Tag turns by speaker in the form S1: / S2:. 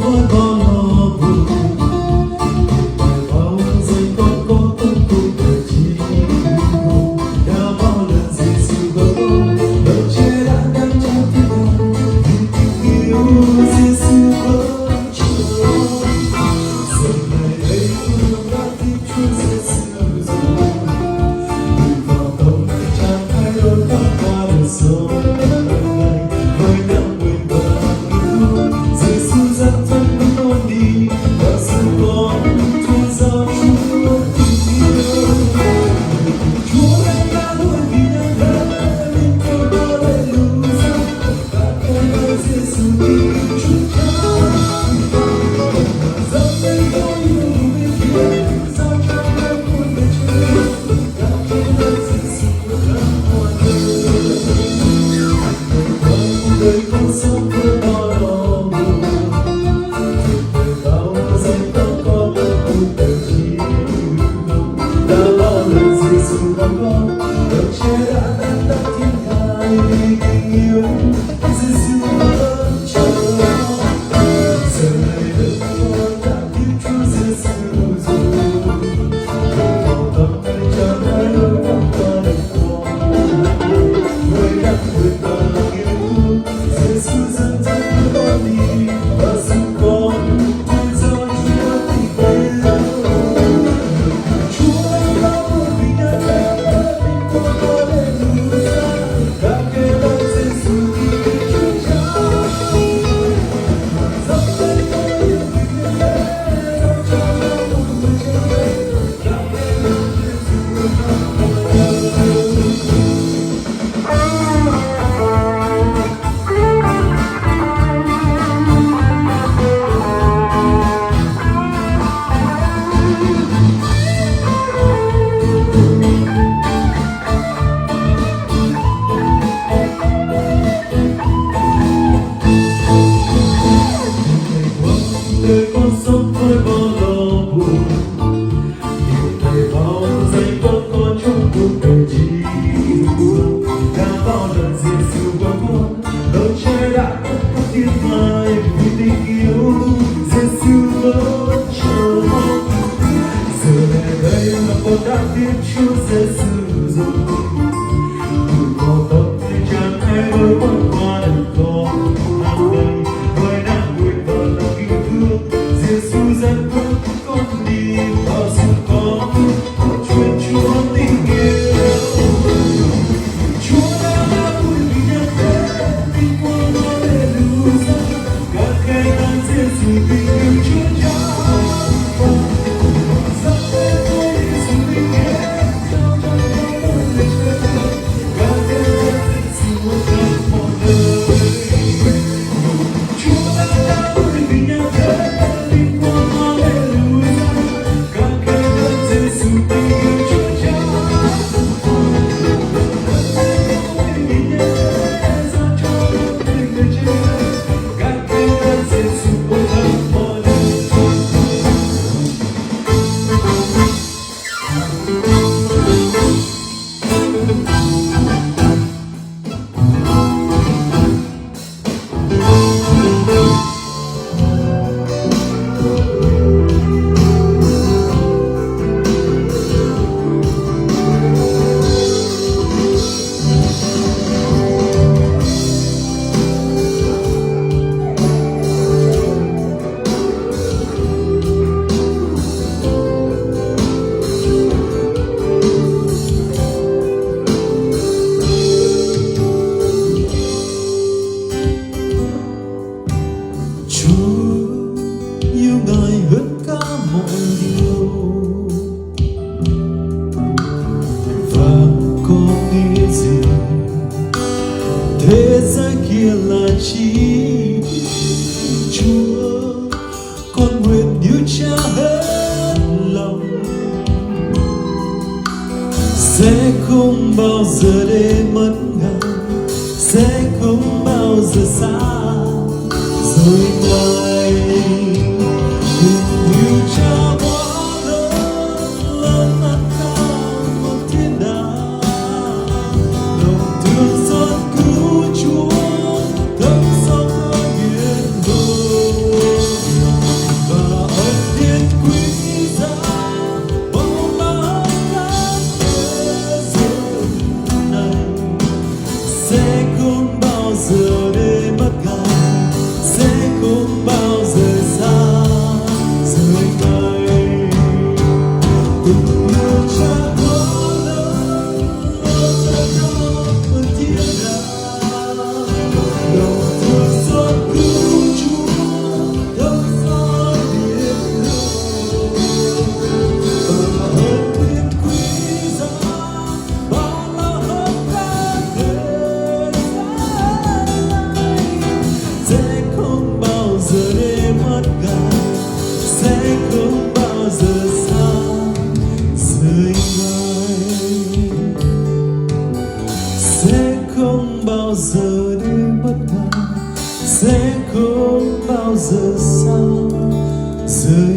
S1: với bao lo buồn. Bài bao giây con có tâm cùng đời chỉ cùng. Đã bao lần Giêsu có đời che đã đem cho thiên đàng. Vì tình yêu Giêsu vẫn chờ. Giờ này đây tôi đã tin Chúa Giêsu rồi. Người vào tâm chẳng thay đổi tất cả đời sống. Đời con sống với bao lo buồn, đời bao giây tóc con cuộc đời chỉ không. Đã bao lần Giêsu có đời che đã tan tác thiên thai vì tình yêu Giêsu vẫn chờ. Giờ này đời con đã tin Chúa Giêsu rồi. Vào tâm chẳng ai lối tắt qua đời con. Người đã vượt qua Giêsu dẫn dắt con đi và giúp con tự do Chúa tình yêu. Chúa đã bao vì nhân thế vì con Hallelujah. Các kẻ đau Giêsu thì Chúa Cha. Dẫm lên con yêu vì nhân thế dẫm cho con một người chơi. Các kẻ đau Giêsu đời con sống với bao lo buồn. Nhiều ngày bao giây con trong cuộc đời chỉ buồn. Đã bao lần Giêsu qua con đời che đã có thiên thai vì tình yêu Giêsu vẫn chờ. Giờ này đây mà con đã tin Chúa Giêsu rồi. Người có tâm thì chẳng ai đối mặt qua đời con. Hàng ngày với nắng nguyện và lòng yêu thương Giêsu dẫn bước con đi và giúp con truyền Chúa tình yêu. Chúa đã vui vì nhân thế vì con Hallelujah. Các kẻ đang Giêsu tình yêu Chúa Cha. Dẫm lên tôi Giêsu tình yêu cho con đời chơi. Các kẻ đang Giêsu khắp mọi nơi. Chúa đã vui vì nhân thế vì con Hallelujah. Các kẻ đang Giêsu tình yêu Chúa Cha. Vì nhân thế giao cho mình người chơi. Các kẻ đang Giêsu khắp mọi nơi. Chúa yêu Ngài hơn cả mọi điều và có nghĩa gì thế giới kia là chi. Chúa con nguyện yêu Cha hết lòng, sẽ không bao giờ để mất Ngài, sẽ không bao giờ xa rời Ngài. Tình yêu Cha quá lớn, lớn hơn cả một thiên đàng. Lòng thương xót cứu Chúa thấm sâu nơi biển đông. sẽ không bao giờ xa rời người, sẽ không bao giờ đi bất ngờ, sẽ không bao giờ xa rời